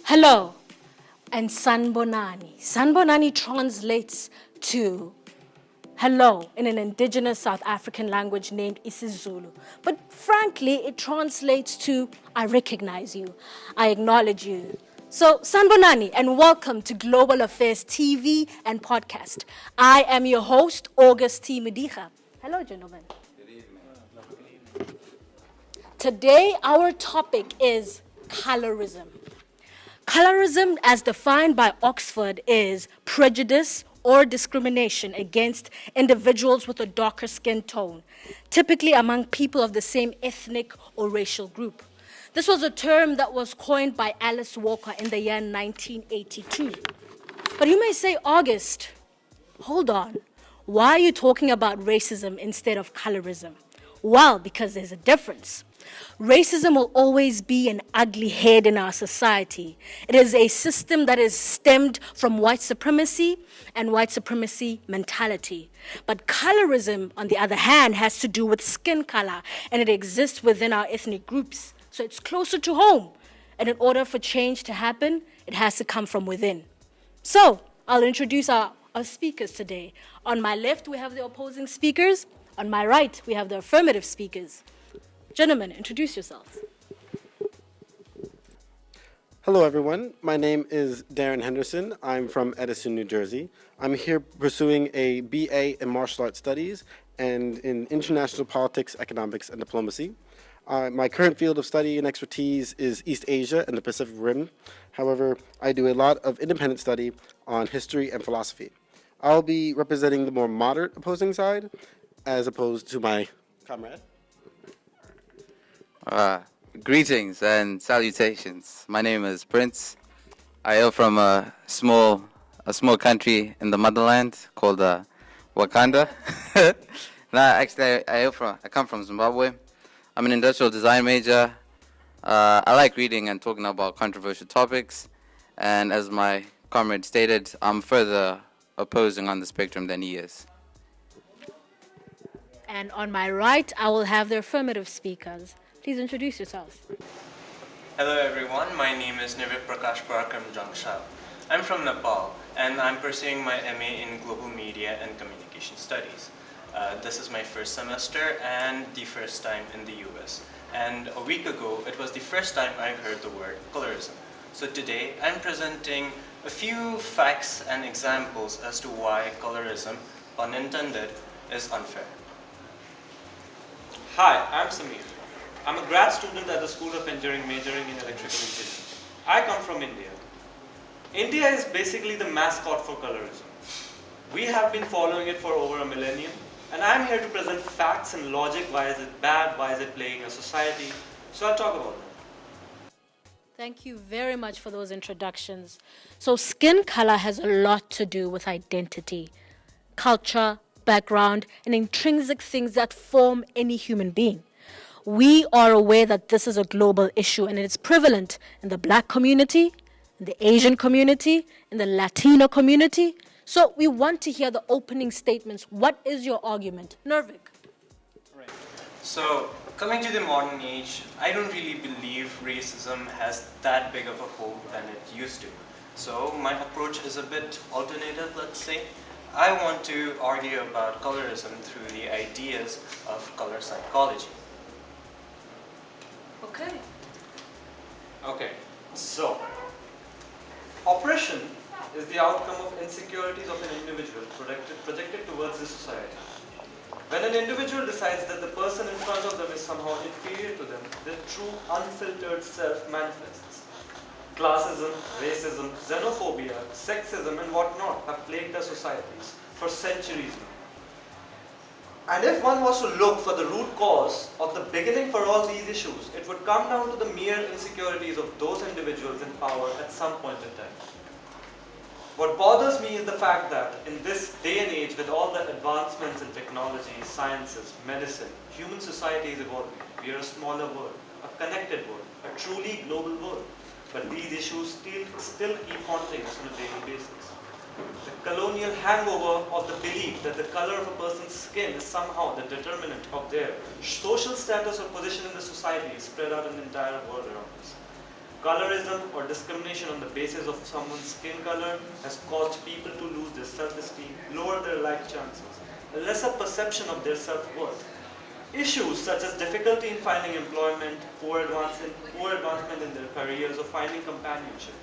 Hello, and Sanbonani. Sanbonani translates to hello in an indigenous South African language named isiZulu. But frankly, it translates to I recognize you, I acknowledge you. So, Sanbonani, and welcome to Global Affairs TV and podcast. I am your host, August T. Medicha. Hello, gentlemen. Good evening. Today, our topic is colorism. Colorism, as defined by Oxford, is prejudice or discrimination against individuals with a darker skin tone, typically among people of the same ethnic or racial group. This was a term that was coined by Alice Walker in the year 1982. But you may say, August, hold on. Why are you talking about racism instead of colorism? Well, because there's a difference. Racism will always be an ugly head in our society. It is a system that is stemmed from white supremacy and white supremacy mentality. But colorism, on the other hand, has to do with skin color, and it exists within our ethnic groups. So it's closer to home. And in order for change to happen, it has to come from within. So I'll introduce our speakers today. On my left, we have the opposing speakers. On my right, we have the affirmative speakers. Gentlemen, introduce yourselves. Hello, everyone. My name is Darren Henderson. I'm from Edison, New Jersey. I'm here pursuing a BA in Martial Arts Studies and in International Politics, Economics, and Diplomacy. My current field of study and expertise is East Asia and the Pacific Rim. However, I do a lot of independent study on history and philosophy. I'll be representing the more moderate opposing side as opposed to my comrade. Greetings and salutations. My name is Prince. I hail from a small country in the motherland called Wakanda. I come from Zimbabwe. I'm an industrial design major. I like reading and talking about controversial topics. And as my comrade stated, I'm further opposing on the spectrum than he is. And on my right, I will have the affirmative speakers. Please introduce yourselves. Hello everyone, my name is Nivit Prakash Parakram Jangshal. I'm from Nepal and I'm pursuing my MA in Global Media and Communication Studies. This is my first semester and the first time in the US. And a week ago, it was the first time I heard the word colorism. So today, I'm presenting a few facts and examples as to why colorism, pun intended, is unfair. Hi, I'm Samir. I'm a grad student at the School of Engineering majoring in electrical engineering. I come from India. India is basically the mascot for colorism. We have been following it for over a millennium, and I'm here to present facts and logic. Why is it bad? Why is it plaguing a society? So I'll talk about that. Thank you very much for those introductions. So skin color has a lot to do with identity, culture, background, and intrinsic things that form any human being. We are aware that this is a global issue and it is prevalent in the Black community, in the Asian community, in the Latino community. So we want to hear the opening statements. What is your argument? Nervik. Right. So, coming to the modern age, I don't really believe racism has that big of a hold than it used to. So my approach is a bit alternative, let's say. I want to argue about colorism through the ideas of color psychology. Okay, so oppression is the outcome of insecurities of an individual projected towards the society. When an individual decides that the person in front of them is somehow inferior to them, their true unfiltered self manifests. Classism, racism, xenophobia, sexism and whatnot have plagued our societies for centuries now. And if one was to look for the root cause of the beginning for all these issues, it would come down to the mere insecurities of those individuals in power at some point in time. What bothers me is the fact that in this day and age, with all the advancements in technology, sciences, medicine, human society is evolving. We are a smaller world, a connected world, a truly global world. But these issues still keep haunting us on a daily basis. The colonial hangover of the belief that the color of a person's skin is somehow the determinant of their social status or position in the society is spread out in the entire world around us. Colorism or discrimination on the basis of someone's skin color has caused people to lose their self-esteem, lower their life chances, a lesser perception of their self-worth. Issues such as difficulty in finding employment, poor advancement in their careers, or finding companionship,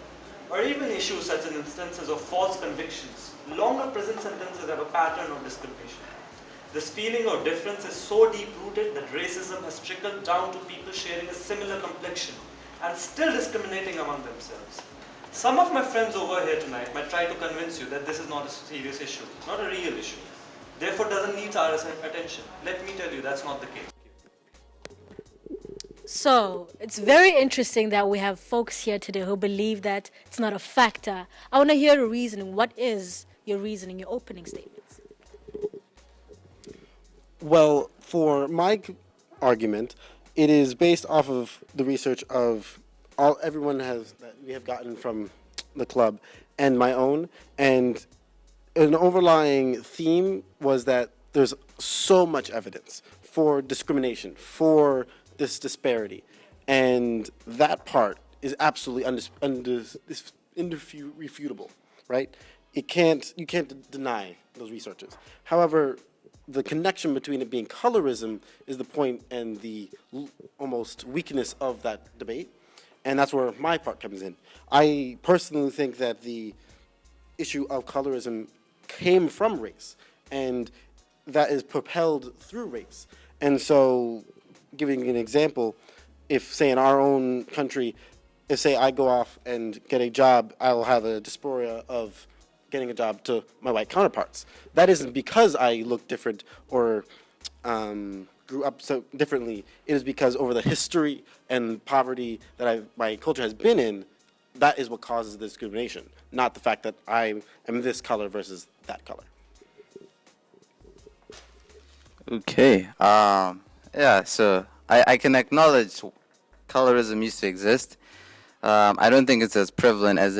or even issues such as instances of false convictions. Longer prison sentences have a pattern of discrimination. This feeling of difference is so deep-rooted that racism has trickled down to people sharing a similar complexion and still discriminating among themselves. Some of my friends over here tonight might try to convince you that this is not a serious issue, not a real issue. Therefore, doesn't need our attention. Let me tell you, that's not the case. So it's very interesting that we have folks here today who believe that it's not a factor. I want to hear your reasoning. What is your reasoning, your opening statements? Well, for my argument, it is based off of the research of everyone that we have gotten from the club and my own, and an overlying theme was that there's so much evidence for discrimination, for this disparity, and that part is absolutely irrefutable, right? You can't deny those researches. However, the connection between it being colorism is the point and the almost weakness of that debate, and that's where my part comes in. I personally think that the issue of colorism came from race, and that is propelled through race. And so, giving an example, if, say, in our own country, if, say, I go off and get a job, I'll have a dysphoria of getting a job to my white counterparts. That isn't because I look different or grew up so differently. It is because over the history and poverty that my culture has been in, that is what causes the discrimination, not the fact that I am this color versus that color. Okay. Yeah, so I can acknowledge colorism used to exist. I don't think it's as prevalent as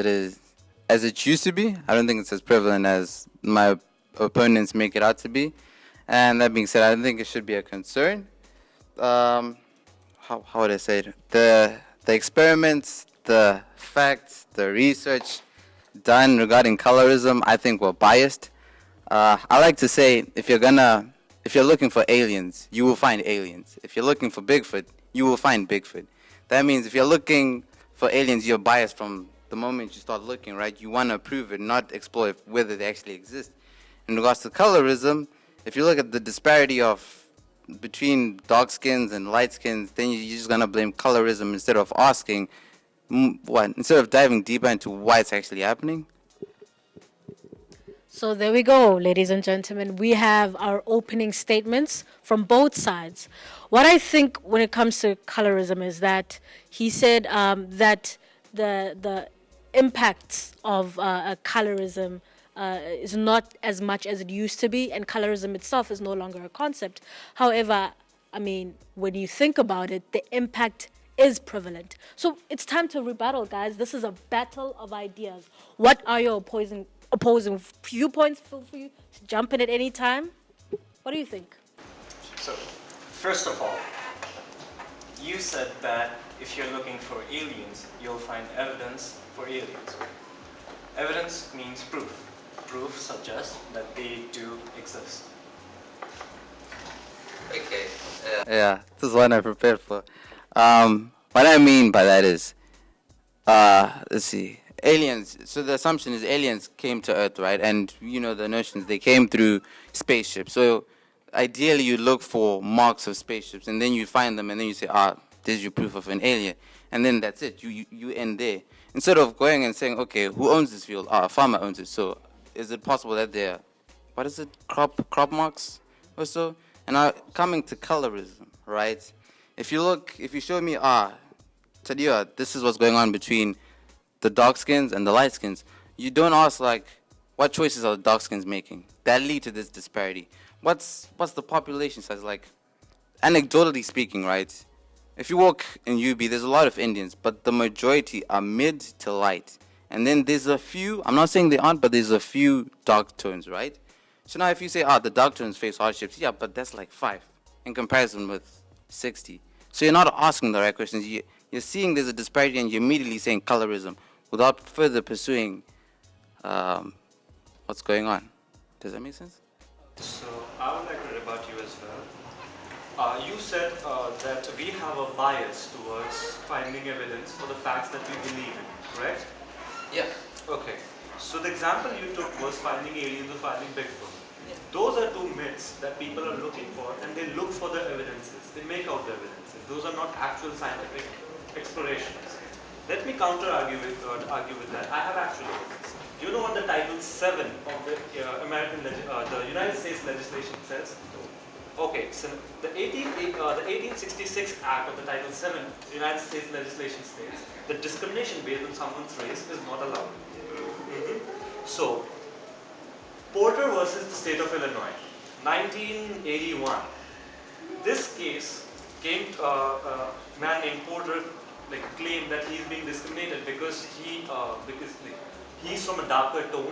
it used to be. I don't think it's as prevalent as my opponents make it out to be. And that being said, I don't think it should be a concern. How would I say it? The experiments, the facts, the research done regarding colorism, I think were biased. I like to say, if you're looking for aliens, you will find aliens. If you're looking for Bigfoot, you will find Bigfoot. That means if you're looking for aliens, you're biased from the moment you start looking, right? You want to prove it, not explore whether they actually exist. In regards to colorism, if you look at the disparity between dark skins and light skins, then you're just going to blame colorism instead of asking, instead of diving deeper into why it's actually happening. So there we go, ladies and gentlemen. We have our opening statements from both sides. What I think when it comes to colorism is that he said that the impacts of colorism is not as much as it used to be, and colorism itself is no longer a concept. However, I mean, when you think about it, the impact is prevalent. So it's time to rebuttal, guys. This is a battle of ideas. What are your opposing viewpoints? Feel free to jump in at any time. What do you think? So, first of all, you said that if you're looking for aliens, you'll find evidence for aliens. Evidence means proof. Proof suggests that they do exist. Okay. Yeah, this is one I prepared for. What I mean by that is, let's see, aliens. So the assumption is aliens came to Earth, right? And you know the notions, they came through spaceships. So ideally, you look for marks of spaceships, and then you find them, and then you say, there's your proof of an alien, and then that's it. You end there. Instead of going and saying, okay, who owns this field? A farmer owns it. So is it possible that they're, crop marks or so? And now coming to colorism, right? If you show me, Tadia, this is what's going on between the dark skins and the light skins, you don't ask, like, what choices are the dark skins making that lead to this disparity? What's the population size? Like, anecdotally speaking, right? If you walk in UB, there's a lot of Indians, but the majority are mid to light. And then there's a few, I'm not saying they aren't, but there's a few dark tones, right? So now if you say, the dark tones face hardships, yeah, but that's like 5 in comparison with 60. So you're not asking the right questions. You're you're seeing there's a disparity and you're immediately saying colorism without further pursuing what's going on. Does that make sense? So I would like to rebut you as well. You said that we have a bias towards finding evidence for the facts that we believe in, correct? Yeah. Okay. So the example you took was finding aliens or finding Bigfoot. Those are two myths that people are looking for, and they look for the evidences. They make out the evidences. Those are not actual scientific explorations. Let me argue with that. I have actual evidence. Do you know what the Title 7 of the the United States legislation says? Okay, so the 1866 Act of the Title 7 United States legislation states that discrimination based on someone's race is not allowed. So, Porter versus the state of Illinois, 1981. This case came to a man named Porter claimed that he's being discriminated because he's from a darker tone,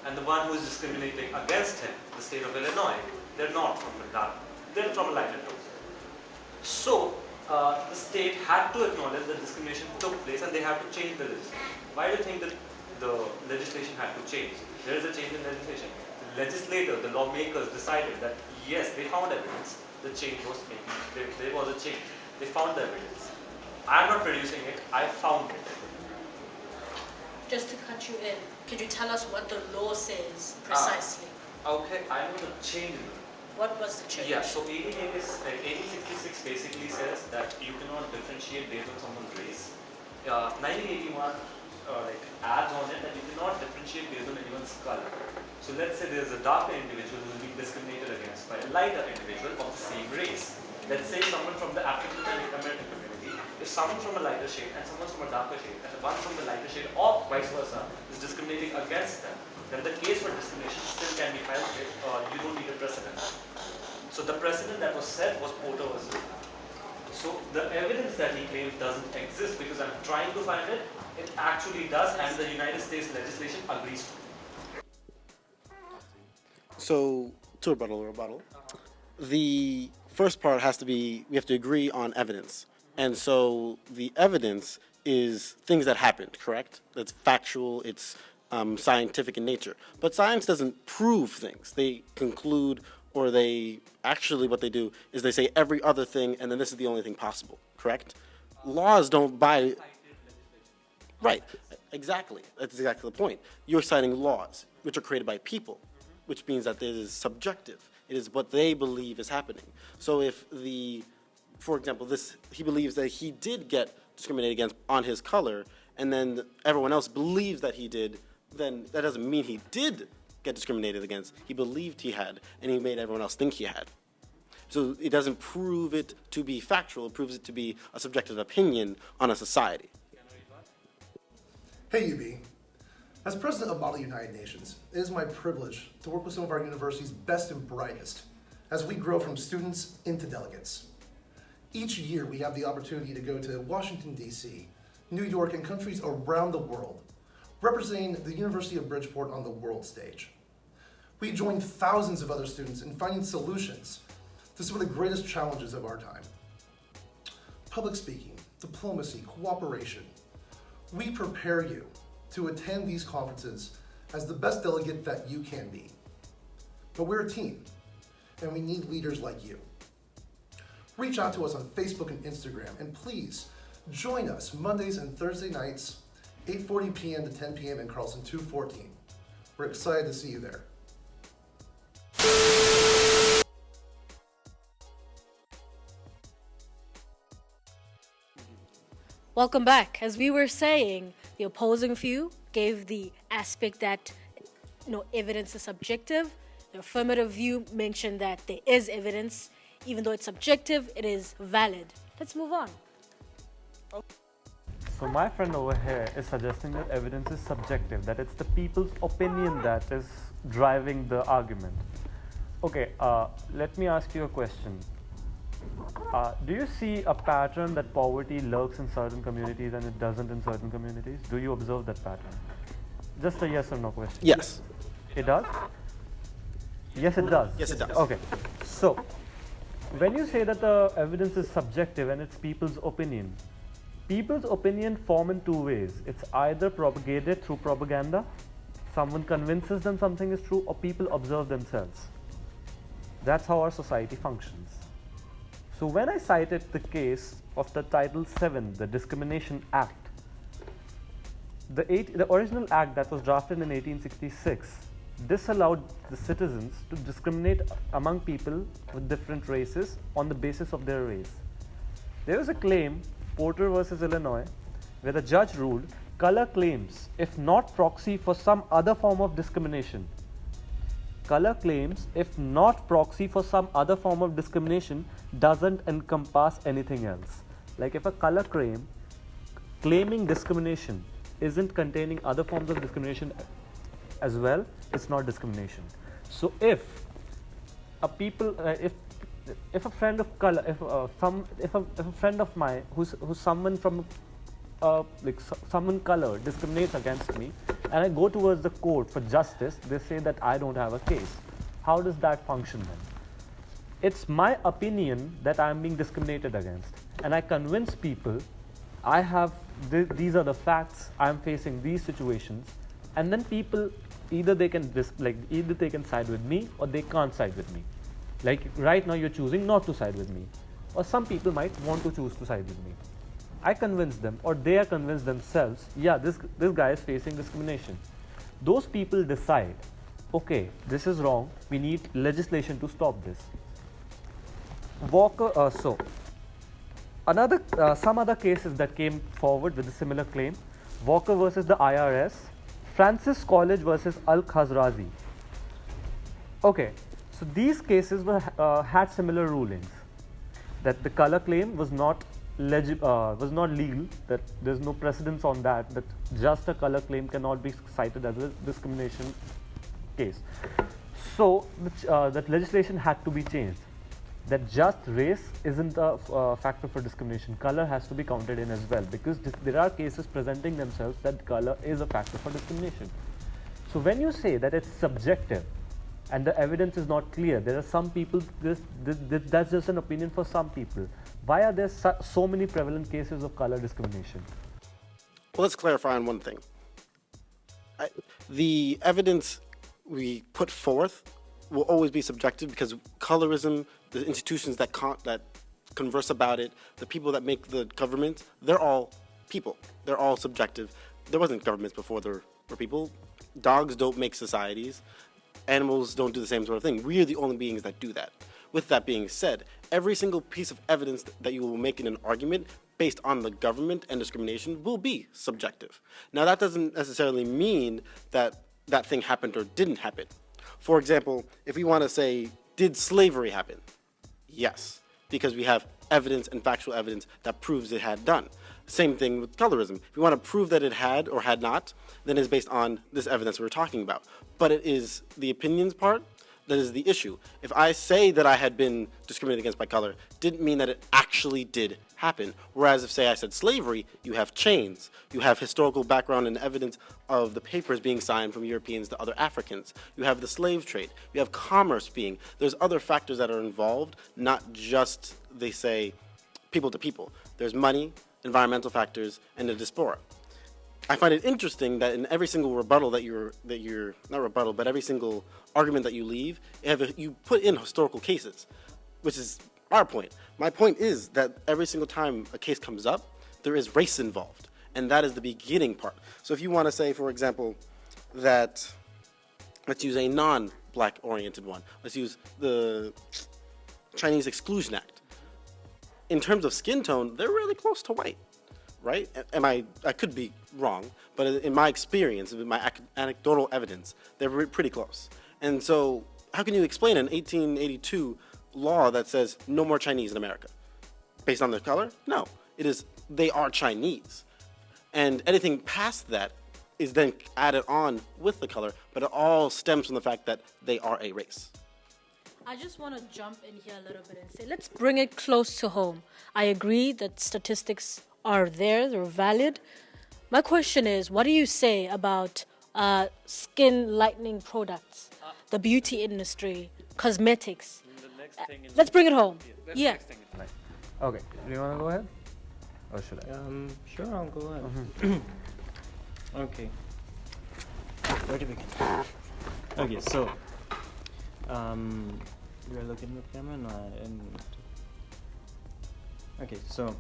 and the one who is discriminating against him, the state of Illinois, they're not from a dark, they're from a lighter tone. So the state had to acknowledge that discrimination took place, and they had to change the legislation. Why do you think that the legislation had to change? There is a change in legislation. The legislator, the lawmakers decided that yes, they found evidence. The change was made. There was a change. They found the evidence. I'm not producing it. I found it. Just to cut you in, could you tell us what the law says precisely? Okay, I know the change. What was the change? Yeah, so 1866 basically says that you cannot differentiate based on someone's race. 1981 adds on it that you cannot differentiate based on anyone's color. So let's say there's a darker individual who is being discriminated against by a lighter individual of the same race. Let's say someone from the African American community, if someone from a lighter shade and someone from a darker shade, and the one from the lighter shade or vice versa is discriminating against them, then the case for discrimination still can be filed. You don't need a precedent. So the precedent that was set was Porter versus. So the evidence that he claims doesn't exist because I'm trying to find it. It actually does, and the United States legislation agrees to it. So, to rebuttal. The first part has to be, we have to agree on evidence. And so the evidence is things that happened, correct? That's factual, it's scientific in nature. But science doesn't prove things. They conclude, or they actually, what they do is they say every other thing, and then this is the only thing possible, correct? Laws don't buy. Right, exactly. That's exactly the point. You're citing laws, which are created by people, which means that it is subjective. It is what they believe is happening. So if for example, he believes that he did get discriminated against on his color, and then everyone else believes that he did, then that doesn't mean he did get discriminated against. He believed he had, and he made everyone else think he had. So it doesn't prove it to be factual, it proves it to be a subjective opinion on a society. Hey UB, as President of Model United Nations, it is my privilege to work with some of our university's best and brightest as we grow from students into delegates. Each year we have the opportunity to go to Washington, D.C., New York, and countries around the world, representing the University of Bridgeport on the world stage. We join thousands of other students in finding solutions to some of the greatest challenges of our time. Public speaking, diplomacy, cooperation. We prepare you to attend these conferences as the best delegate that you can be. But we're a team, and we need leaders like you. Reach out to us on Facebook and Instagram, and please join us Mondays and Thursday nights, 8:40 p.m. to 10 p.m. in Carlson 214. We're excited to see you there. Welcome back. As we were saying, the opposing view gave the aspect that evidence is subjective. The affirmative view mentioned that there is evidence. Even though it's subjective, it is valid. Let's move on. So my friend over here is suggesting that evidence is subjective, that it's the people's opinion that is driving the argument. Okay, let me ask you a question. Do you see a pattern that poverty lurks in certain communities and it doesn't in certain communities? Do you observe that pattern? Just a yes or no question. Yes. It does? Yes, it does. Yes, it does. Okay. So, when you say that the evidence is subjective and it's people's opinion, People's opinion form in two ways. It's either propagated through propaganda, someone convinces them something is true, or people observe themselves. That's how our society functions. So when I cited the case of the Title VII, the Discrimination Act, the original act that was drafted in 1866 disallowed the citizens to discriminate among people with different races on the basis of their race. There was a claim, Porter versus Illinois, where the judge ruled color claims, if not proxy for some other form of discrimination, color claims, if not proxy for some other form of discrimination, doesn't encompass anything else. Like if a color claim claiming discrimination isn't containing other forms of discrimination as well, it's not discrimination. So if a people, if a friend of color, if a friend of mine who's someone from someone color discriminates against me, and I go towards the court for justice, they say that I don't have a case. How does that function then? It's my opinion that I'm being discriminated against, and I convince people I have these are the facts, I'm facing these situations, and then people either they can side with me or they can't side with me. Like right now you're choosing not to side with me, or some people might want to choose to side with me. I convince them, or they are convinced themselves, yeah, this guy is facing discrimination. Those people decide, okay, this is wrong, we need legislation to stop this. Some other cases that came forward with a similar claim: Walker versus the IRS, Francis College versus Al-Khazrazi. Okay, so these cases had similar rulings, that the color claim was not legal, that there's no precedence on that just a color claim cannot be cited as a discrimination case. So that legislation had to be changed, that just race isn't a factor for discrimination. Color has to be counted in as well, because there are cases presenting themselves that color is a factor for discrimination. So when you say that it's subjective and the evidence is not clear, there are some people, that's just an opinion for some people. Why are there so many prevalent cases of color discrimination? Well, let's clarify on one thing. The evidence we put forth will always be subjective, because colorism, the institutions that converse about it, the people that make the government, they're all people. They're all subjective. There wasn't governments before there were people. Dogs don't make societies. Animals don't do the same sort of thing. We are the only beings that do that. With that being said, every single piece of evidence that you will make in an argument based on the government and discrimination will be subjective. Now, that doesn't necessarily mean that that thing happened or didn't happen. For example, if we want to say, did slavery happen? Yes, because we have evidence and factual evidence that proves it had done. Same thing with colorism. If we want to prove that it had or had not, then it's based on this evidence we're talking about. But it is the opinions part that is the issue. If I say that I had been discriminated against by color, didn't mean that it actually did happen. Whereas if, say, I said slavery, you have chains, you have historical background and evidence of the papers being signed from Europeans to other Africans, you have the slave trade, you have commerce being, there's other factors that are involved, not just, they say, people to people. There's money, environmental factors, and the diaspora. I find it interesting that in every single rebuttal that you're not rebuttal, but every single argument that you leave, you put in historical cases, which is our point. My point is that every single time a case comes up, there is race involved, and that is the beginning part. So if you want to say, for example, that, let's use a non-black oriented one. Let's use the Chinese Exclusion Act. In terms of skin tone, they're really close to white. Right? I could be wrong, but in my experience, in my anecdotal evidence, they're pretty close. And so how can you explain an 1882 law that says no more Chinese in America? Based on their color? No. It is, they are Chinese. And anything past that is then added on with the color, but it all stems from the fact that they are a race. I just want to jump in here a little bit and say, let's bring it close to home. I agree that statistics are there, they're valid. My question is, what do you say about skin lightening products, the beauty industry, cosmetics? Let's bring it home. Yeah. Okay, do you want to go ahead? or should I? Sure, I'll go ahead. Okay. Where to begin? Okay, so we are looking at the camera now. Okay, so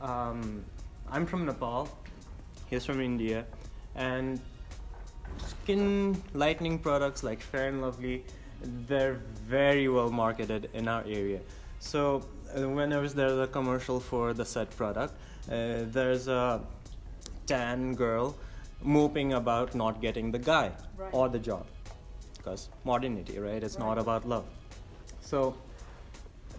I'm from Nepal. He's from India, and skin lightening products like Fair and Lovely, they're very well marketed in our area. So whenever there's a commercial for the said product, there's a tan girl moping about not getting the guy or the job, because modernity, right? It's not about love. So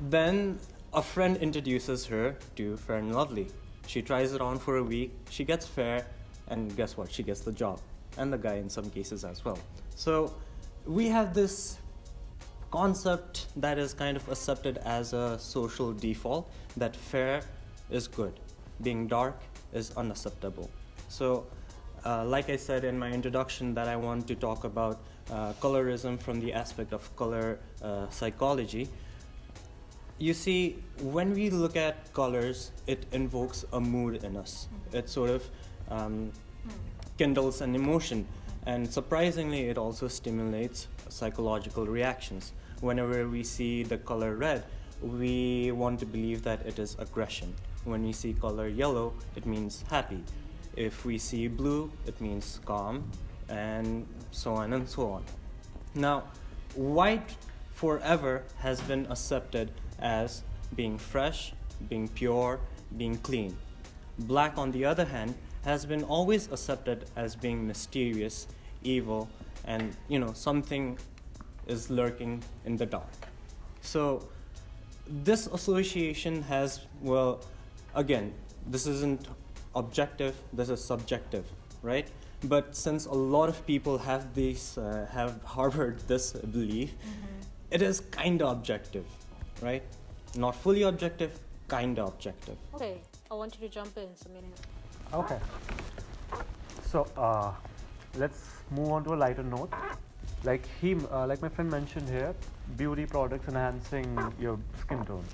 then a friend introduces her to Fair and Lovely. She tries it on for a week, she gets fair, and guess what? She gets the job, and the guy in some cases as well. So we have this concept that is kind of accepted as a social default, that fair is good, being dark is unacceptable. So like I said in my introduction, that I want to talk about colorism from the aspect of color psychology. You see, when we look at colors, it invokes a mood in us. It sort of kindles an emotion, and surprisingly, it also stimulates psychological reactions. Whenever we see the color red, we want to believe that it is aggression. When we see color yellow, it means happy. If we see blue, it means calm, and so on and so on. Now, white forever has been accepted as being fresh, being pure, being clean. Black, on the other hand, has been always accepted as being mysterious, evil, and something is lurking in the dark. So this association has, well, again, this isn't objective, this is subjective, right? But since a lot of people have harbored this belief, it is kind of objective, right? Not fully objective, kind of objective. Okay, I want you to jump in, Samina. Okay. So let's move on to a lighter note. Like my friend mentioned here, beauty products enhancing your skin tone.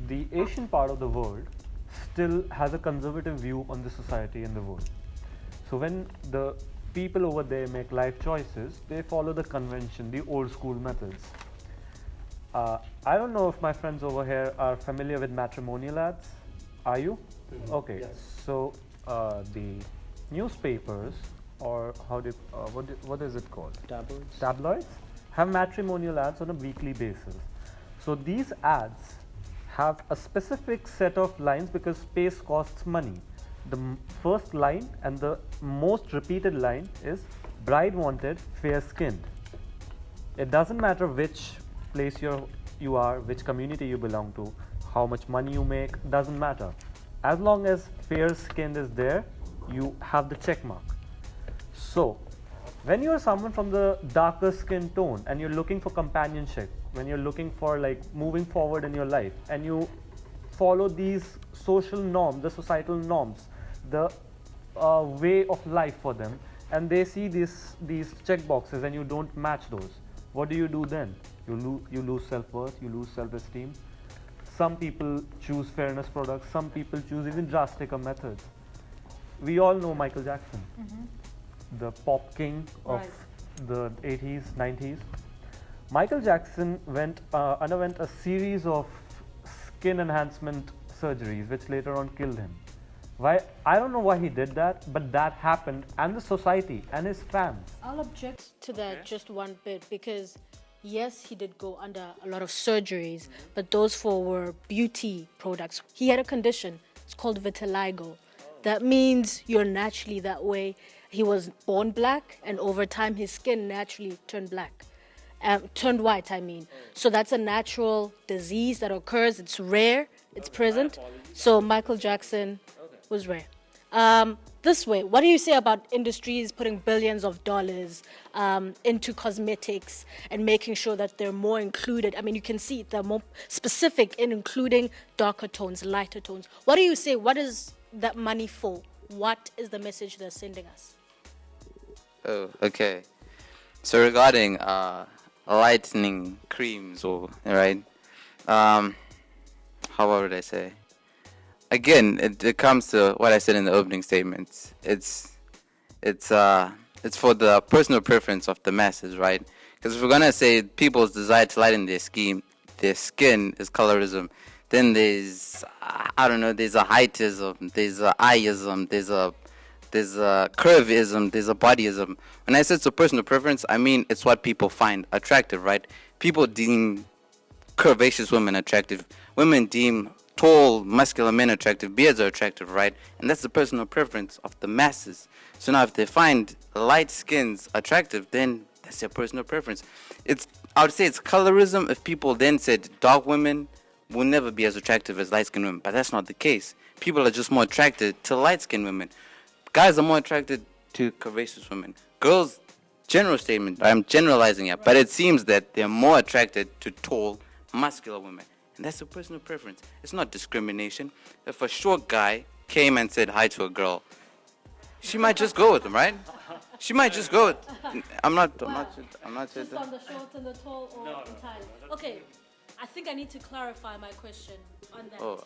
The Asian part of the world still has a conservative view on the society and the world. So when the people over there make life choices, they follow the convention, the old school methods. I don't know if my friends over here are familiar with matrimonial ads. Are you? Okay. Yes. So the newspapers, or what is it called? Tabloids? Tabloids have matrimonial ads on a weekly basis. So these ads have a specific set of lines because space costs money. The first line and the most repeated line is bride wanted, fair skinned. It doesn't matter which place you are, which community you belong to, how much money you make, doesn't matter. As long as fair skinned is there, you have the check mark. So when you're someone from the darker skin tone and you're looking for companionship, when you're looking for like moving forward in your life, and you follow these social norms, the societal norms, the way of life for them, and they see these check boxes and you don't match those, what do you do then? You lose self-worth, you lose self-esteem. Some people choose fairness products, some people choose even drasticer methods. We all know Michael Jackson, the pop king of the 80s, 90s. Michael Jackson underwent a series of skin enhancement surgeries which later on killed him. Why? I don't know why he did that, but that happened, and the society and his fans. I'll object to that just one bit, because yes, he did go under a lot of surgeries, but those four were beauty products. He had a condition, it's called vitiligo. That means you're naturally that way. He was born black, and over time his skin naturally turned black. Turned white, I mean. So that's a natural disease that occurs. It's rare, it's present. So Michael Jackson was rare. This way, what do you say about industries putting billions of dollars into cosmetics and making sure that they're more included? I mean, you can see they're more specific in including darker tones, lighter tones. What do you say? What is that money for? What is the message they're sending us? Oh, okay. So regarding lightening creams, or right, how how would I say? Again, it comes to what I said in the opening statements. It's for the personal preference of the masses, right? Because if we're gonna say people's desire to lighten their skin is colorism, then there's I don't know, there's a heightism, there's a eyeism, there's a curvism, there's a bodyism. When I say it's a personal preference, I mean it's what people find attractive, right? People deem curvaceous women attractive. Women deem tall, muscular men attractive. Beards are attractive, right? And that's the personal preference of the masses. So now if they find light skins attractive, then that's their personal preference. I would say it's colorism if people then said dark women will never be as attractive as light-skinned women. But that's not the case. People are just more attracted to light-skinned women. Guys are more attracted to curvaceous women. Girls, general statement, I'm generalizing it, but it seems that they're more attracted to tall, muscular women. And that's a personal preference. It's not discrimination. If a short guy came and said hi to a girl, she might just go with him, right? She might just go with. I'm not Just on the short and the tall or entirely? Okay, I think I need to clarify my question on that. Oh,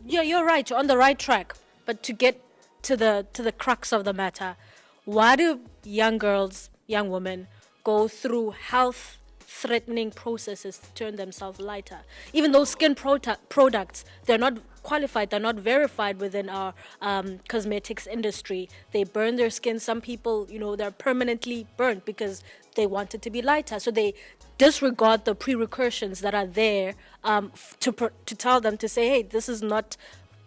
Yeah, you're right. You're on the right track. But to get to the crux of the matter, why do young girls, young women, go through health-threatening processes to turn themselves lighter? Even though skin products, they're not qualified, they're not verified within our cosmetics industry. They burn their skin. Some people, they're permanently burnt because they want it to be lighter. So they disregard the prerequisitions that are there to tell them to say, hey, this is not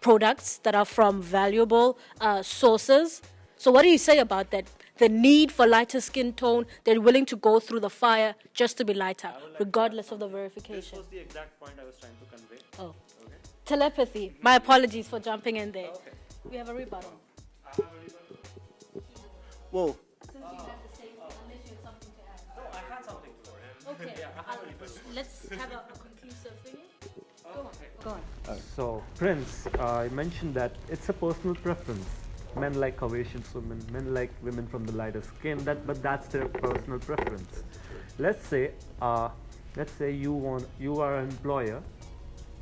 products that are from valuable sources. So what do you say about that? The need for lighter skin tone, they're willing to go through the fire just to be lighter, regardless of the verification. This was the exact point I was trying to convey. Oh. Telepathy. My apologies for jumping in there. Okay. We have a rebuttal. Well, Since you had the same, unless you had something to add. No, I had something for him. Okay, let's have a conclusive thingy. Go on. So, Prince, I mentioned that it's a personal preference. Men like curvaceous women, men like women from the lighter skin. But that's their personal preference. Let's say you are an employer.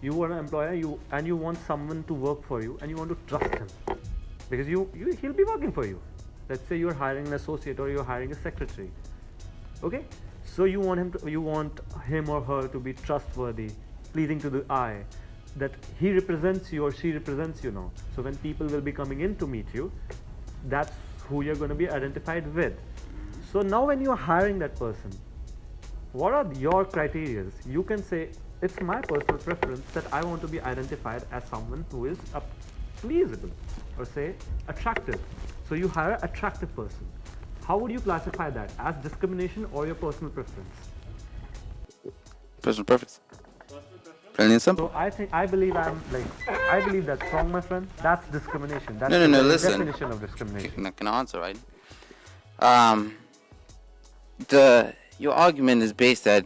You are an employer, and you want someone to work for you, and you want to trust him because he'll be working for you. Let's say you're hiring an associate or you're hiring a secretary. Okay, so you want him or her to be trustworthy, pleasing to the eye, that he represents you or she represents you now. So when people will be coming in to meet you, that's who you're going to be identified with. So now when you're hiring that person, what are your criteria? You can say, it's my personal preference that I want to be identified as someone who is pleasable or say attractive. So you hire an attractive person. How would you classify that? As discrimination or your personal preference? personal preference. Plain and simple. So I believe that's wrong, my friend. That's discrimination. That's No, the listen. definition of discrimination. Can I answer, right? Your argument is based that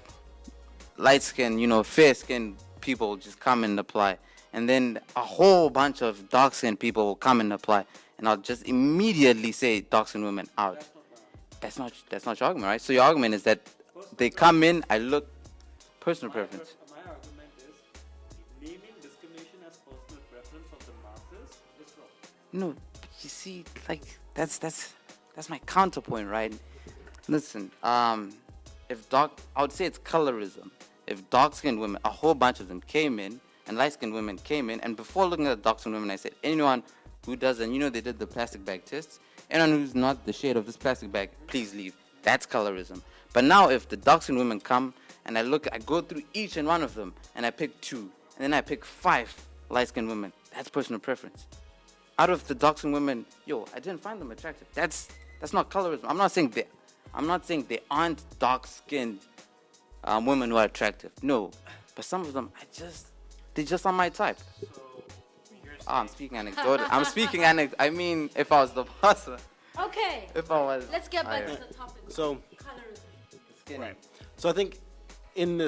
light skin, fair skinned people just come and apply, and then a whole bunch of dark skinned people will come and apply, and I'll just immediately say dark skinned women out. That's not your argument, right? So your argument is that they come in, I look, personal preference. My argument is naming discrimination as personal preference of the masses is wrong. No, you see, like that's my counterpoint, right? Listen, I would say it's colorism. If dark-skinned women, a whole bunch of them came in, and light-skinned women came in, and before looking at the dark-skinned women, I said, anyone who doesn't, they did the plastic bag tests, anyone who's not the shade of this plastic bag, please leave. That's colorism. But now if the dark-skinned women come, and I go through each and one of them, and I pick 2, and then I pick 5 light-skinned women, that's personal preference. Out of the dark-skinned women, I didn't find them attractive. That's not colorism. I'm not saying they aren't dark-skinned women who are attractive. No, but some of them, they just are my type. I'm speaking anecdotal. I mean, if I was the person. Okay. If I was. Let's get back to the topic. So, Colorism. right. So I think in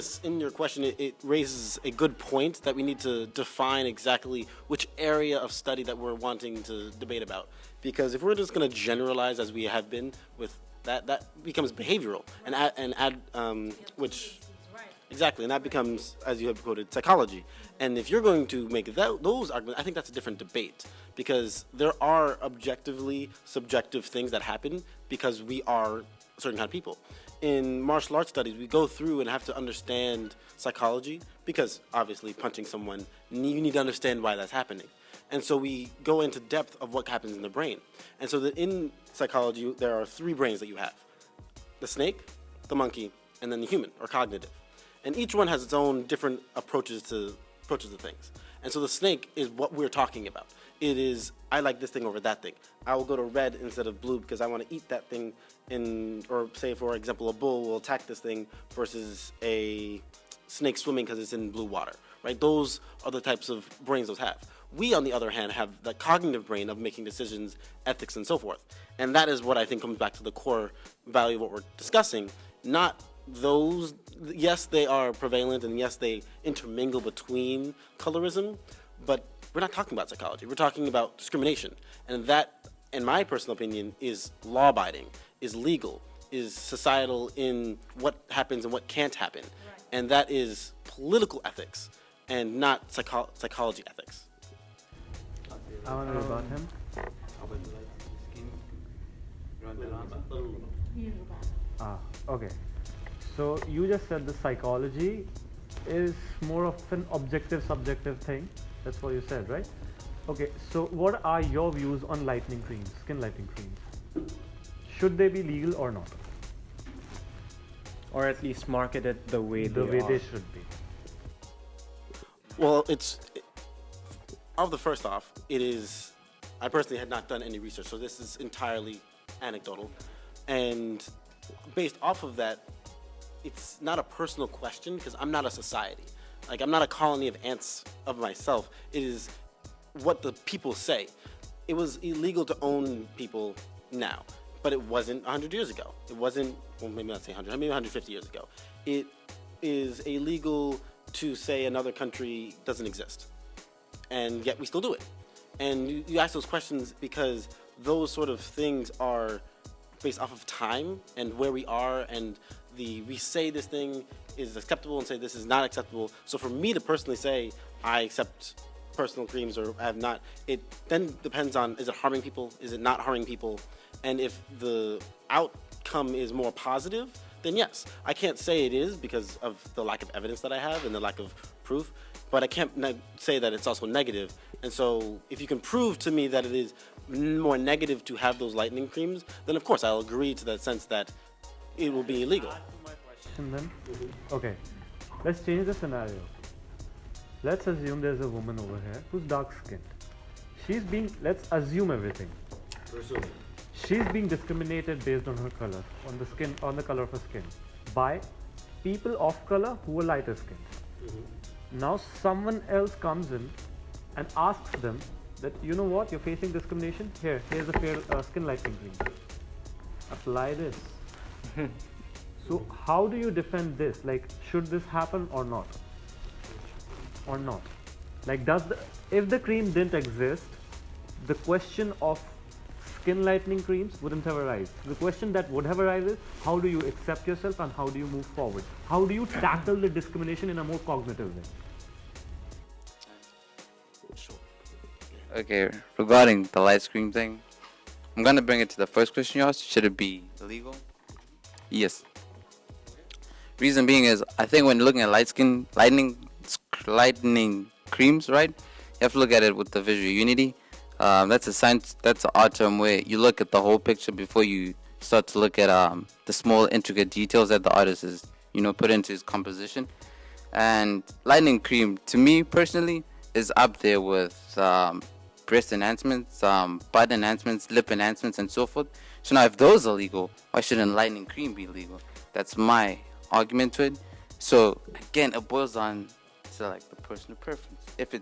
your question, it raises a good point that we need to define exactly which area of study that we're wanting to debate about. Because if we're just going to generalize as we have been with that becomes behavioral and add which Exactly, and that becomes, as you have quoted, psychology. And if you're going to make those arguments, I think that's a different debate, because there are objectively subjective things that happen because we are a certain kind of people. In martial arts studies, we go through and have to understand psychology, because obviously punching someone, you need to understand why that's happening. And so we go into depth of what happens in the brain. And so in psychology, there are three brains that you have: the snake, the monkey, and then the human, or cognitive. And each one has its own different approaches to things. And so the snake is what we're talking about. It is, I like this thing over that thing. I will go to red instead of blue because I want to eat that thing or say, for example, a bull will attack this thing versus a snake swimming because it's in blue water, right? Those are the types of brains those have. We, on the other hand, have the cognitive brain of making decisions, ethics, and so forth. And that is what I think comes back to the core value of what we're discussing, not those. Yes, they are prevalent, and yes, they intermingle between colorism, but we're not talking about psychology. We're talking about discrimination. And that, in my personal opinion, is law-abiding, is legal, is societal in what happens and what can't happen. Right. And that is political ethics and not psychology ethics. I want to know about him. Okay. So you just said the psychology is more of an objective, subjective thing. That's what you said, right? Okay. So what are your views on lightening creams, skin lightening creams? Should they be legal or not? Or at least marketed the way they should be. Well, first off, I personally had not done any research, so this is entirely anecdotal. And based off of that, it's not a personal question because I'm not a society. Like, I'm not a colony of ants of myself. It is what the people say. It was illegal to own people now, but it wasn't 100 years ago. It wasn't, well, maybe not say 100, maybe 150 years ago. It is illegal to say another country doesn't exist, and yet we still do it. And you ask those questions because those sort of things are based off of time and where we are, and we say this thing is acceptable and say this is not acceptable. So for me to personally say I accept personal creams or I have not, it then depends on, is it harming people? Is it not harming people? And if the outcome is more positive, then yes. I can't say it is because of the lack of evidence that I have and the lack of proof, but I can't say that it's also negative. And so if you can prove to me that it is more negative to have those lightening creams, then of course I'll agree to that sense that it will be illegal. Then? Okay, let's change the scenario. Let's assume there's a woman over here who's dark skinned. Let's assume everything. She's being discriminated based on her color, on the color of her skin, by people of color who are lighter skinned. Now someone else comes in and asks them that, you know what, you're facing discrimination, here's a fair skin lightening cream. Apply this. So how do you defend this? Like, should this happen or not? Or not? Like, if the cream didn't exist, the question of skin lightening creams wouldn't have arisen. The question that would have arisen is, how do you accept yourself and how do you move forward? How do you tackle the discrimination in a more cognitive way? Okay, regarding the light screen thing, I'm gonna bring it to the first question you asked. Should it be illegal? Yes. Reason being is, I think when looking at lightening creams, right? You have to look at it with the visual unity. That's an art term where you look at the whole picture before you start to look at the small intricate details that the artist has, put into his composition. And lightening cream, to me personally, is up there with breast enhancements, butt enhancements, lip enhancements, and so forth. So now, if those are legal, why shouldn't lightening cream be legal? That's my argument to it. So again, it boils down to like the personal preference. If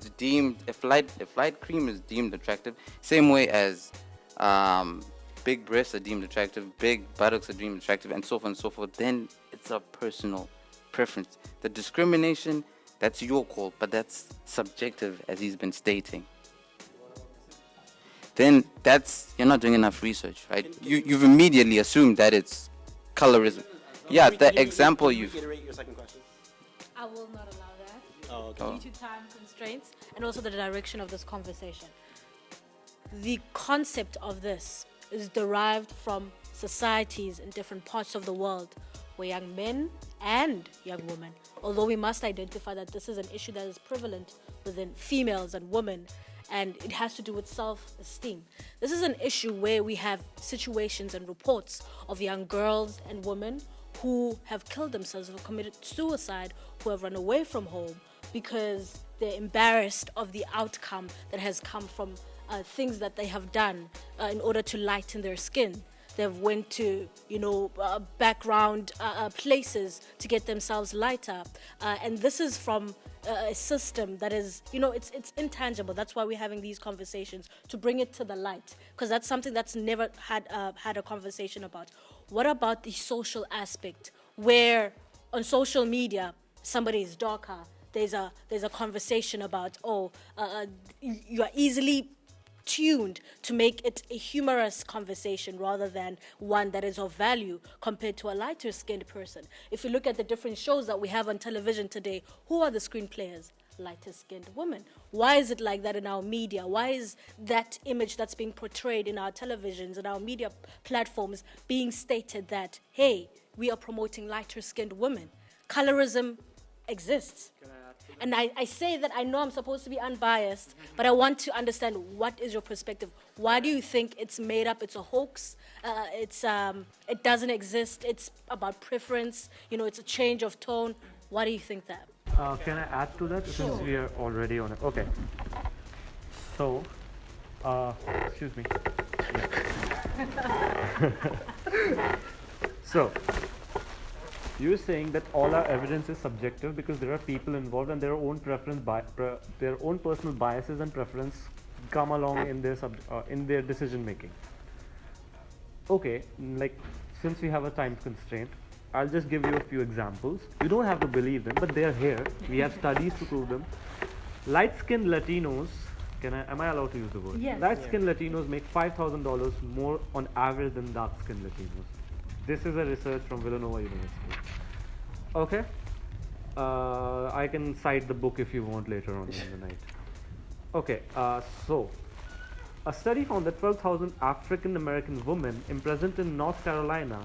light cream is deemed attractive, same way as big breasts are deemed attractive, big buttocks are deemed attractive, and so forth, then it's a personal preference. The discrimination, that's your call, but that's subjective, as he's been stating. Then you're not doing enough research, right? You've immediately assumed that it's colorism. Yeah, the example reiterate your second question? I will not allow that Oh, okay. due to time constraints and also the direction of this conversation. The concept of this is derived from societies in different parts of the world where young men and young women, although we must identify that this is an issue that is prevalent within females and women, and it has to do with self-esteem. This is an issue where we have situations and reports of young girls and women who have killed themselves, who have committed suicide, who have run away from home because they're embarrassed of the outcome that has come from things that they have done in order to lighten their skin. They've went to, background places to get themselves lighter. And this is from a system that is, it's intangible. That's why we're having these conversations, to bring it to the light, because that's something that's never had a conversation about. What about the social aspect, where on social media somebody is darker? There's a conversation about, you are easily tuned to make it a humorous conversation rather than one that is of value compared to a lighter skinned person. If you look at the different shows that we have on television today, who are the screen players? Lighter skinned women. Why is it like that in our media? Why is that image that's being portrayed in our televisions and our media platforms being stated that, hey, we are promoting lighter skinned women? Colorism exists. And I say that I know I'm supposed to be unbiased, but I want to understand, what is your perspective? Why do you think it's made up? It's a hoax. It doesn't exist. It's about preference. It's a change of tone. Why do you think that? Can I add to that since we are already on it? Okay. So, excuse me. Yeah. So, you're saying that all our evidence is subjective because there are people involved and their own their own personal biases and preference come along in their decision making. Okay, since we have a time constraint, I'll just give you a few examples. You don't have to believe them, but they're here. We have studies to prove them. Light-skinned Latinos, am I allowed to use the word? Yes. Light-skinned Latinos make $5,000 more on average than dark-skinned Latinos. This is a research from Villanova University. Okay. I can cite the book if you want later on in the night. Okay. So, a study found that 12,000 African American women imprisoned in North Carolina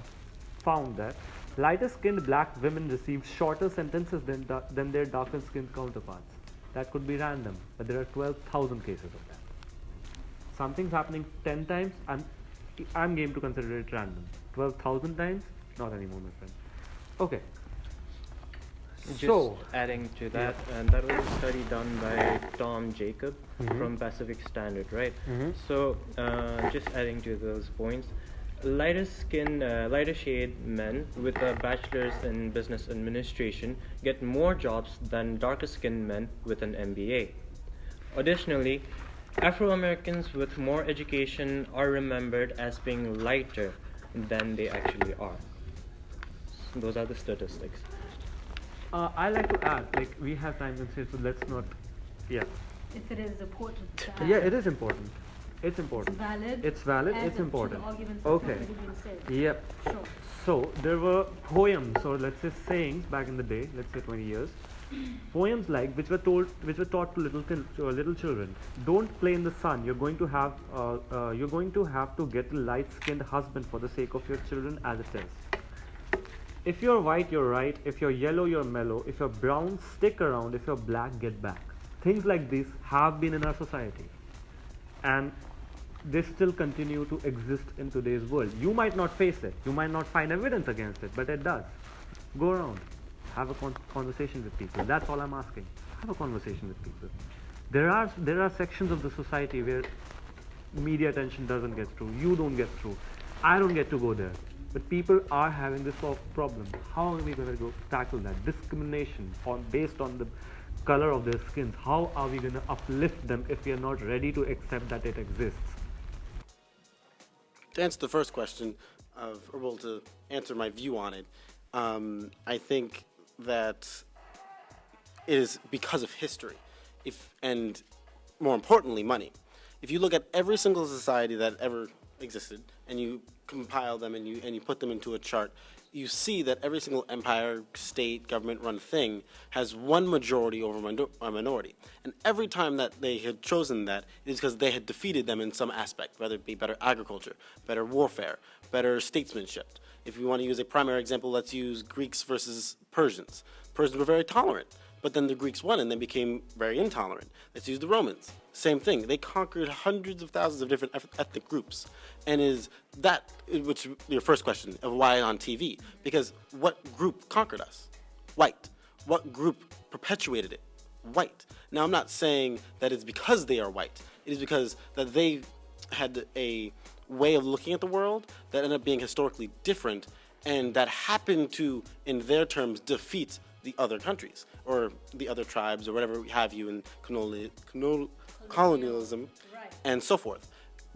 found that lighter-skinned black women received shorter sentences than their darker-skinned counterparts. That could be random, but there are 12,000 cases of that. Something's happening 10 times, I'm game to consider it random. 12,000 times? Not anymore, my friend. Okay. Just adding to that, and that was a study done by Tom Jacob from Pacific Standard, right? So, just adding to those points, lighter shade men with a bachelor's in business administration get more jobs than darker skinned men with an MBA. Additionally, Afro-Americans with more education are remembered as being lighter than they actually are. So those are the statistics. I like to add, we have time constraints, so let's not, If it is important to add. Yeah, it is important. It's important. It's valid. It's important. Arguments Okay. that have already been said. Yep. Sure. So there were poems, or let's say sayings back in the day, let's say 20 years. Poems which were taught to little children. Don't play in the sun. You're going to have to get a light-skinned husband for the sake of your children as it is. If you're white, you're right. If you're yellow, you're mellow. If you're brown, stick around. If you're black, get back. Things like this have been in our society, and they still continue to exist in today's world. You might not face it. You might not find evidence against it, but it does. Go around. Have a conversation with people. That's all I'm asking. Have a conversation with people. There are sections of the society where media attention doesn't get through. You don't get through. I don't get to go there. But people are having this problem. How are we going to tackle that? Discrimination based on the color of their skins. How are we going to uplift them if we are not ready to accept that it exists? To answer the first question, to answer my view on it, I think that it is because of history, and more importantly, money. If you look at every single society that ever existed, and you compile them and you put them into a chart, you see that every single empire, state, government-run thing has one majority over a minority. And every time that they had chosen that, it is because they had defeated them in some aspect, whether it be better agriculture, better warfare, better statesmanship. If we want to use a primary example, let's use Greeks versus Persians. Persians were very tolerant, but then the Greeks won and they became very intolerant. Let's use the Romans. Same thing. They conquered hundreds of thousands of different ethnic groups. And is that, which your first question of why on TV? Because what group conquered us? White. What group perpetuated it? White. Now, I'm not saying that it's because they are white. It is because that they had a way of looking at the world that ended up being historically different, and that happened to, in their terms, defeat the other countries or the other tribes or whatever we have you in colonialism and so forth.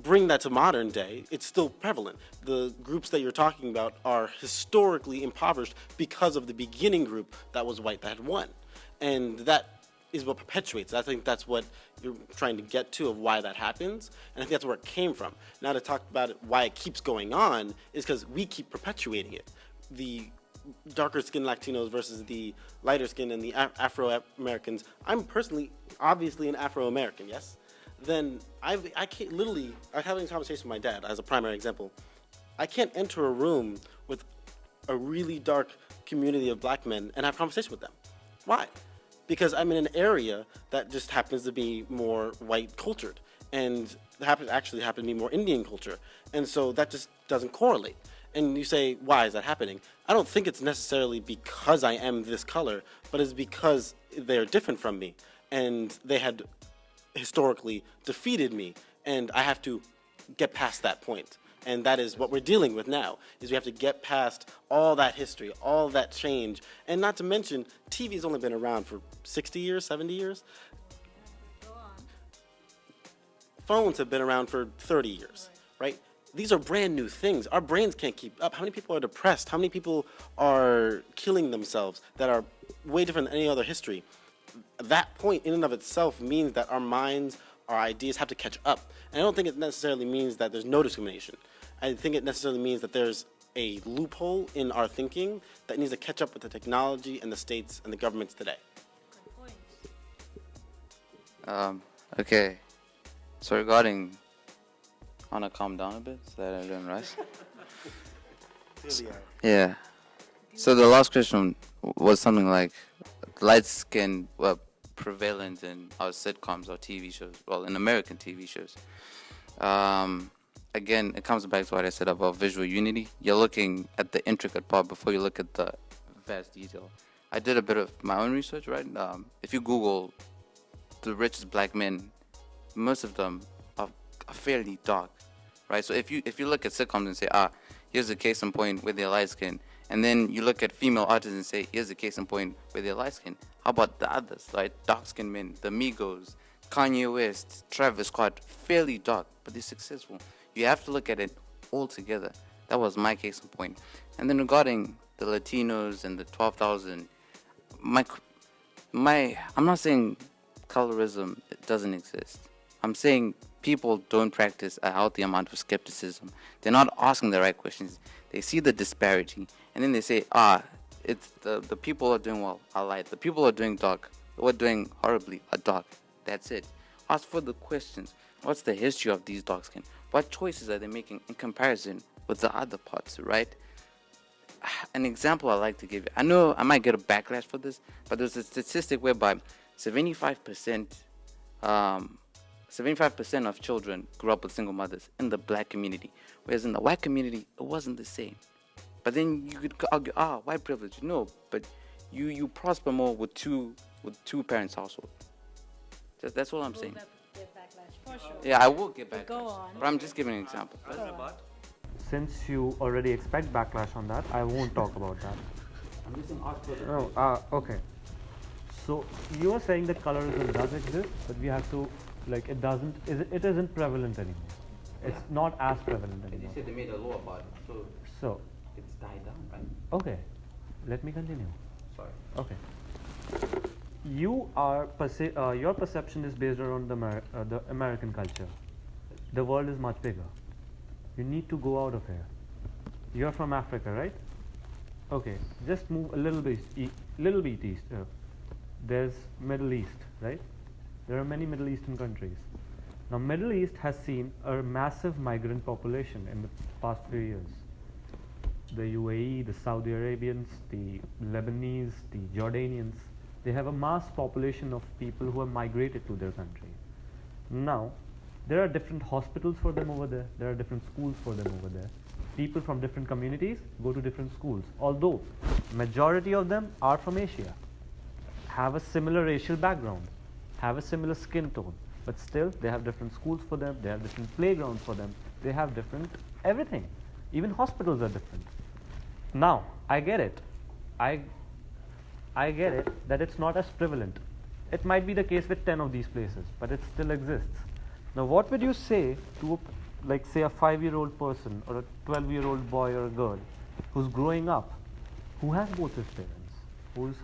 Bring that to modern day, it's still prevalent. The groups that you're talking about are historically impoverished because of the beginning group that was white that had won. And that is what perpetuates. I think that's what you're trying to get to of why that happens. And I think that's where it came from. Now to talk about it, why it keeps going on is because we keep perpetuating it. The darker skinned Latinos versus the lighter skinned and the Afro-Americans. I'm personally, obviously an Afro-American, yes? Then I can't literally, I'm having a conversation with my dad as a primary example. I can't enter a room with a really dark community of black men and have a conversation with them. Why? Because I'm in an area that just happens to be more white cultured and actually happen to be more Indian culture. And so that just doesn't correlate. And you say, why is that happening? I don't think it's necessarily because I am this color, but it's because they're different from me. And they had historically defeated me. And I have to get past that point. And that is what we're dealing with now, is we have to get past all that history, all that change. And not to mention, TV has only been around for 60 years, 70 years. Phones have been around for 30 years, right? These are brand new things. Our brains can't keep up. How many people are depressed? How many people are killing themselves that are way different than any other history? That point in and of itself means that our minds, our ideas have to catch up. And I don't think it necessarily means that there's no discrimination. I think it necessarily means that there's a loophole in our thinking that needs to catch up with the technology and the states and the governments today. Okay. So regarding, I want to calm down a bit so that I don't rush. Yeah. So the last question was something like light skin prevalent in our sitcoms or TV shows, well, in American TV shows. Again, it comes back to what I said about visual unity. You're looking at the intricate part before you look at the vast detail. I did a bit of my own research, right? If you Google the richest black men, most of them are fairly dark, right? So if you look at sitcoms and say, here's a case in point where they're light skin, and then you look at female artists and say, here's a case in point where they're light skin. How about the others, right? Dark skinned men, the Migos, Kanye West, Travis Scott, fairly dark, but they're successful. You have to look at it all together. That was my case in point. And then regarding the Latinos and the 12,000, I'm not saying colorism doesn't exist. I'm saying people don't practice a healthy amount of skepticism. They're not asking the right questions. They see the disparity, and then they say, it's the people are doing well, are light. The people are doing dark. We're doing horribly, are dark. That's it. Ask for the questions. What's the history of these dark skin? What choices are they making in comparison with the other parts, right? An example I like to give you. I know I might get a backlash for this, but there's a statistic whereby 75% of children grew up with single mothers in the black community, whereas in the white community, it wasn't the same. But then you could argue, white privilege. No, but you prosper more with two parents household. That's all I'm saying. Yeah, I will get backlash. Go on. But I'm just giving an example. Since you already expect backlash on that, I won't talk about that. I'm just going to ask for Okay. So you are saying that colorism does exist, but we have to, it isn't prevalent anymore. It's not as prevalent anymore. You said they made a law about it, So it's died down, right? okay, let me continue. Sorry. Okay. Your perception is based around the American culture, the world is much bigger. You need to go out of here. You're from Africa, right? Okay, just move a little bit east. There's Middle East, right? There are many Middle Eastern countries. Now, Middle East has seen a massive migrant population in the past few years. The UAE, the Saudi Arabians, the Lebanese, the Jordanians, they have a mass population of people who have migrated to their country. Now, there are different hospitals for them over there. There are different schools for them over there. People from different communities go to different schools. Although, majority of them are from Asia, have a similar racial background, have a similar skin tone, but still they have different schools for them, they have different playgrounds for them, they have different everything. Even hospitals are different. Now, I get it. I get it that it's not as prevalent. It might be the case with 10 of these places, but it still exists. Now, what would you say to, like, say, a 5-year-old person or a 12-year-old boy or a girl who's growing up, who has both his parents, who's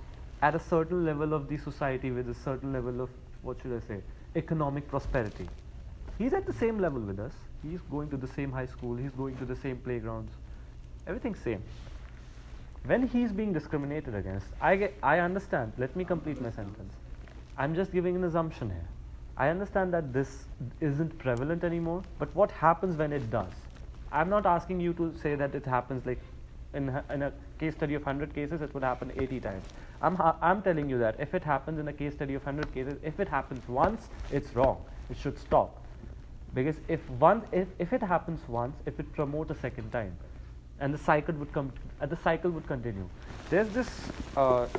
at a certain level of the society with a certain level of, what should I say, economic prosperity? He's at the same level with us. He's going to the same high school. He's going to the same playgrounds. Everything's same. When he's being discriminated against, I understand. Let me complete my sentence. I'm just giving an assumption here. I understand that this isn't prevalent anymore, but what happens when it does? I'm not asking you to say that it happens like in a case study of 100 cases, it would happen 80 times. I'm telling you that if it happens in a case study of 100 cases, if it happens once, it's wrong. It should stop. Because if it happens once, if it promotes a second time, and the cycle would continue. There's this Wrap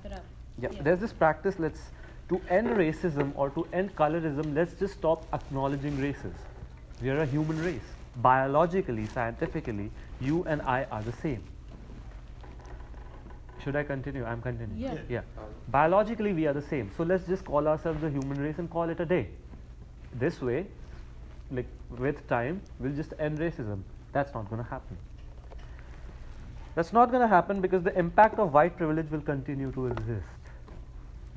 it up. yeah, there's this practice, to end racism or to end colorism, let's just stop acknowledging races. We are a human race. Biologically, scientifically, you and I are the same. Should I continue? I'm continuing. Yeah. Biologically, we are the same. So let's just call ourselves the human race and call it a day. This way, like with time, we'll just end racism. That's not going to happen. That's not going to happen because the impact of white privilege will continue to exist.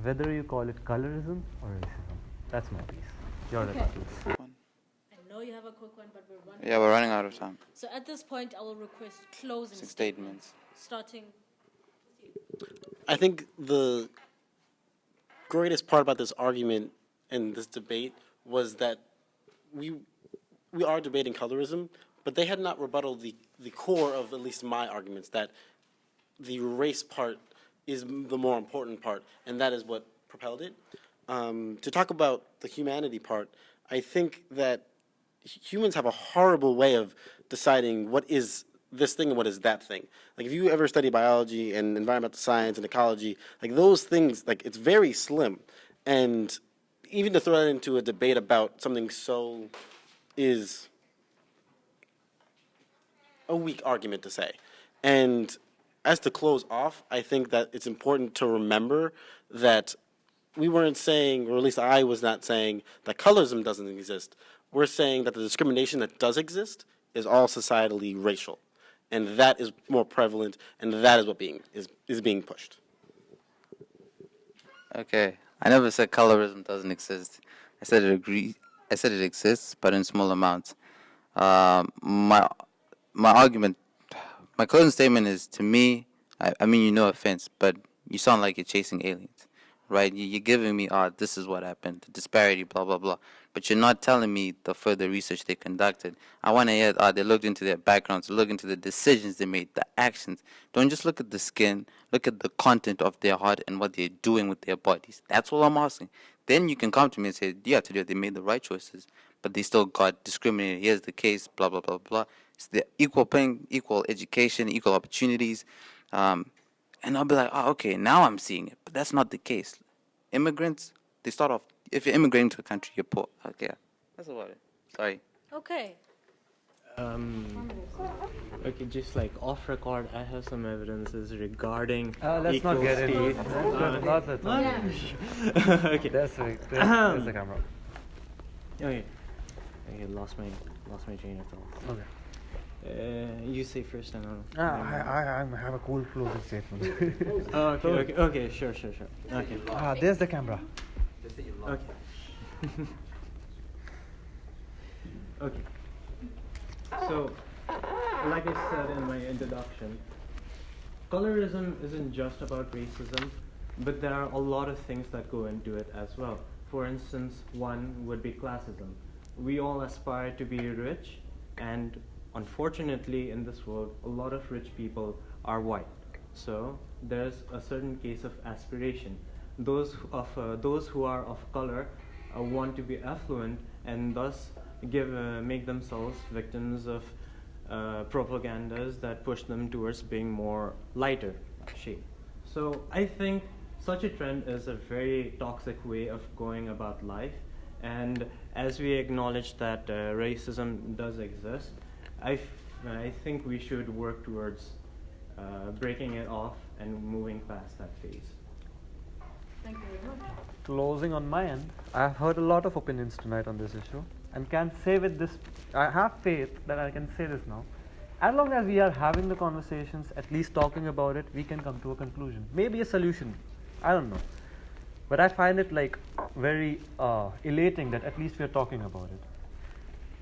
Whether you call it colorism or racism. That's my piece. Your rebuttals. I know you have a quick one, but we're running. Yeah, we're running out of time. So at this point, I will request closing Statements. starting. I think the greatest part about this argument and this debate was that we are debating colorism, but they had not rebutted the core of at least my arguments, that the race part is the more important part, and that is what propelled it. To talk about the humanity part, I think that humans have a horrible way of deciding what is this thing and what is that thing. Like, if you ever study biology and environmental science and ecology, like, those things, like, it's very slim. And even to throw that into a debate about something so is a weak argument to say. And as to close off, I think that it's important to remember that we weren't saying, or at least I was not saying, that colorism doesn't exist. We're saying that the discrimination that does exist is all societally racial. And that is more prevalent, and that is what is being pushed. Okay, I never said colorism doesn't exist. I said it exists, but in small amounts. My argument, my closing statement is, to me, I mean, you no offense, but you sound like you're chasing aliens, right? You're giving me, this is what happened, the disparity, blah, blah, blah. But you're not telling me the further research they conducted. I want to hear, they looked into their backgrounds, look into the decisions they made, the actions. Don't just look at the skin, look at the content of their heart and what they're doing with their bodies. That's all I'm asking. Then you can come to me and say, yeah, today they made the right choices, but they still got discriminated. Here's the case, blah, blah, blah, blah. It's the equal paying, equal education, equal opportunities. And I'll be like, okay, now I'm seeing it. But that's not the case. Immigrants, they start off, if you're immigrating to a country, you're poor. Okay, that's about it. Sorry. Okay. Okay, just like off record, I have some evidences regarding Let's not get into it. Okay. There's the camera. Okay, lost my train of thought. Okay. You say first, and I have a cool closing statement. Okay, sure. Okay. There's the camera. Okay. Okay. So, like I said in my introduction, colorism isn't just about racism, but there are a lot of things that go into it as well. For instance, one would be classism. We all aspire to be rich, and unfortunately in this world, a lot of rich people are white. So there's a certain case of aspiration. Those who are of color want to be affluent and thus make themselves victims of propagandas that push them towards being more lighter shade. So I think such a trend is a very toxic way of going about life, and as we acknowledge that racism does exist, I think we should work towards breaking it off and moving past that phase. Thank you very much. Closing on my end, I've heard a lot of opinions tonight on this issue, and can say with this, I have faith that I can say this now. As long as we are having the conversations, at least talking about it, we can come to a conclusion. Maybe a solution, I don't know. But I find it like very elating that at least we are talking about it.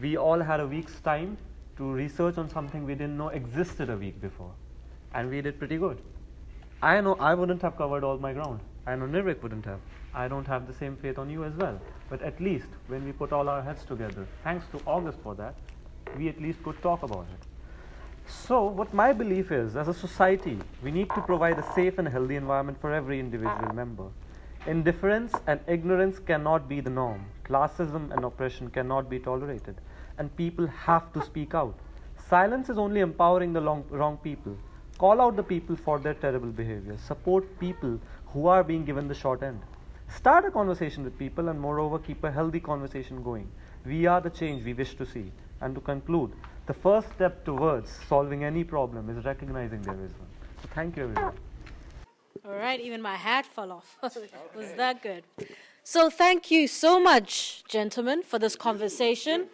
We all had a week's time to research on something we didn't know existed a week before. And we did pretty good. I know I wouldn't have covered all my ground. I know Nirvik wouldn't have. I don't have the same faith on you as well. But at least when we put all our heads together, thanks to August for that, we at least could talk about it. So what my belief is, as a society, we need to provide a safe and healthy environment for every individual member. Indifference and ignorance cannot be the norm. Classism and oppression cannot be tolerated. And people have to speak out. Silence is only empowering the wrong people. Call out the people for their terrible behavior. Support people who are being given the short end. Start a conversation with people, and moreover, keep a healthy conversation going. We are the change we wish to see. And to conclude, the first step towards solving any problem is recognizing there is one. So thank you, everyone. All right, even my hat fell off. Was that good? So thank you so much, gentlemen, for this conversation.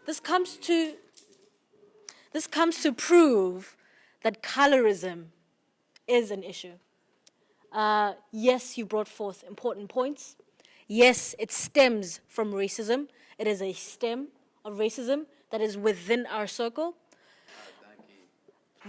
This comes to prove that colorism is an issue. Yes, you brought forth important points. Yes, it stems from racism. It is a stem of racism that is within our circle.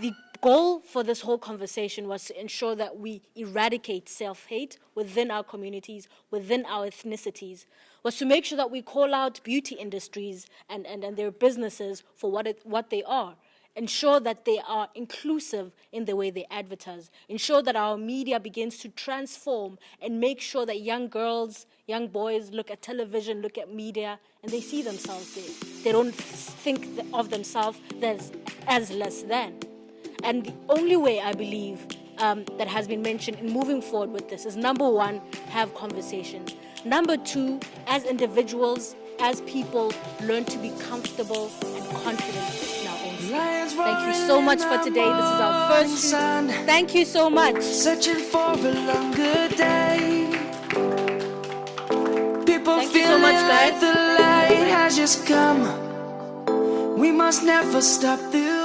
The goal for this whole conversation was to ensure that we eradicate self-hate within our communities, within our ethnicities, was to make sure that we call out beauty industries and their businesses for what they are. Ensure that they are inclusive in the way they advertise. Ensure that our media begins to transform and make sure that young girls, young boys look at television, look at media, and they see themselves there. They don't think of themselves as less than. And the only way I believe that has been mentioned in moving forward with this is, number one, have conversations. Number two, as individuals, as people, learn to be comfortable and confident in our own skin. Thank you so much for today. This is our first shoot. Thank you so much. Searching for a longer day. People Thank you so much, guys. like the light has just come. We must never stop the